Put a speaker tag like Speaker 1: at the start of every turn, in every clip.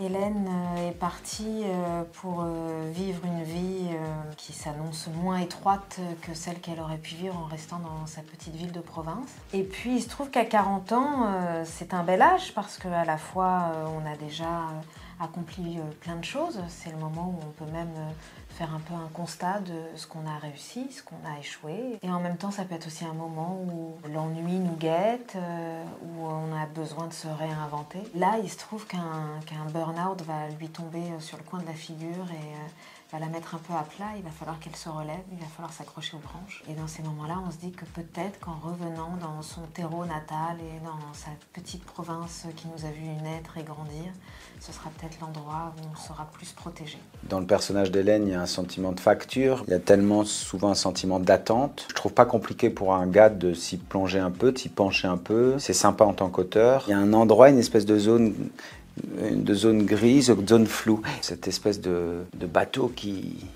Speaker 1: Hélène est partie pour vivre une vie qui s'annonce moins étroite que celle qu'elle aurait pu vivre en restant dans sa petite ville de province. Et puis il se trouve qu'à 40 ans, c'est un bel âge parce qu'à la fois on a déjà accompli plein de choses. C'est le moment où on peut même faire un peu un constat de ce qu'on a réussi, ce qu'on a échoué. Et en même temps, ça peut être aussi un moment où l'ennui nous guette, où on a besoin de se réinventer. Là, il se trouve qu'un burn-out va lui tomber sur le coin de la figure et va la mettre un peu à plat. Il va falloir qu'elle se relève, il va falloir s'accrocher aux branches. Et dans ces moments-là, on se dit que peut-être qu'en revenant dans son terreau natal et dans sa petite province qui nous a vu naître et grandir, ce sera peut-être l'endroit où on sera plus protégé.
Speaker 2: Dans le personnage d'Hélène, il y a un sentiment de facture, il y a tellement souvent un sentiment d'attente. Je trouve pas compliqué pour un gars de s'y plonger un peu, de s'y pencher un peu. C'est sympa en tant qu'auteur. Il y a un endroit, une espèce de zone grise, de zone floue. Cette espèce de bateau qui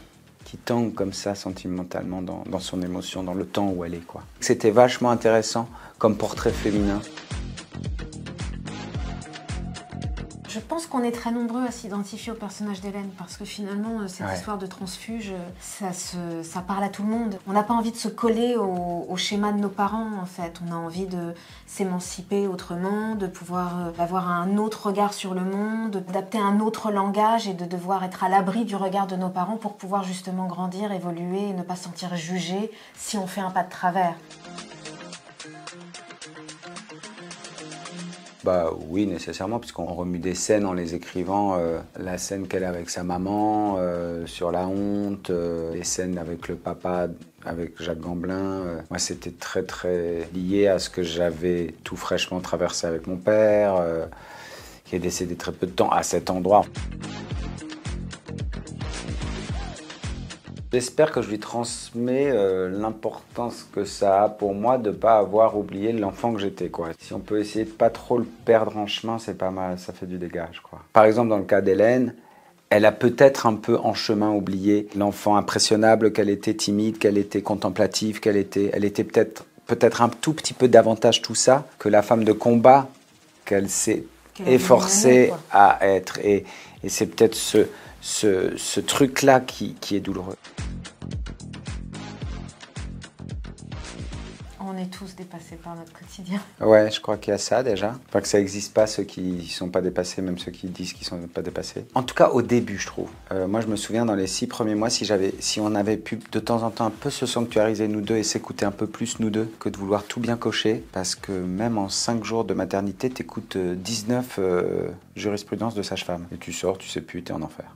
Speaker 2: tangue comme ça sentimentalement dans son émotion, dans le temps où elle est, quoi. C'était vachement intéressant comme portrait féminin.
Speaker 1: Je pense qu'on est très nombreux à s'identifier au personnage d'Hélène parce que finalement, cette histoire de transfuge, ça parle à tout le monde. On n'a pas envie de se coller au schéma de nos parents, en fait. On a envie de s'émanciper autrement, de pouvoir avoir un autre regard sur le monde, d'adapter un autre langage et de devoir être à l'abri du regard de nos parents pour pouvoir justement grandir, évoluer et ne pas se sentir jugé si on fait un pas de travers.
Speaker 2: Bah oui, nécessairement, puisqu'on remue des scènes en les écrivant. La scène qu'elle a avec sa maman, sur la honte, les scènes avec le papa, avec Jacques Gamblin. Moi, c'était très très lié à ce que j'avais tout fraîchement traversé avec mon père, qui est décédé très peu de temps à cet endroit. J'espère que je lui transmets l'importance que ça a pour moi de ne pas avoir oublié l'enfant que j'étais, quoi. Si on peut essayer de pas trop le perdre en chemin, c'est pas mal, ça fait du dégât, je crois. Par exemple, dans le cas d'Hélène, elle a peut-être un peu en chemin oublié l'enfant impressionnable qu'elle était, timide, qu'elle était contemplative, elle était peut-être un tout petit peu davantage tout ça que la femme de combat qu'elle s'est efforcée à être. Et c'est peut-être ce truc-là qui est douloureux.
Speaker 1: On est tous dépassés par notre quotidien.
Speaker 2: Ouais, je crois qu'il y a ça déjà. Enfin que ça n'existe pas ceux qui ne sont pas dépassés, même ceux qui disent qu'ils ne sont pas dépassés. En tout cas au début, je trouve. Moi je me souviens dans les 6 premiers mois, si on avait pu de temps en temps un peu se sanctuariser nous deux et s'écouter un peu plus nous deux que de vouloir tout bien cocher. Parce que même en 5 jours de maternité, t'écoutes 19 jurisprudences de sage-femme. Et tu sors, tu sais plus, t'es en enfer.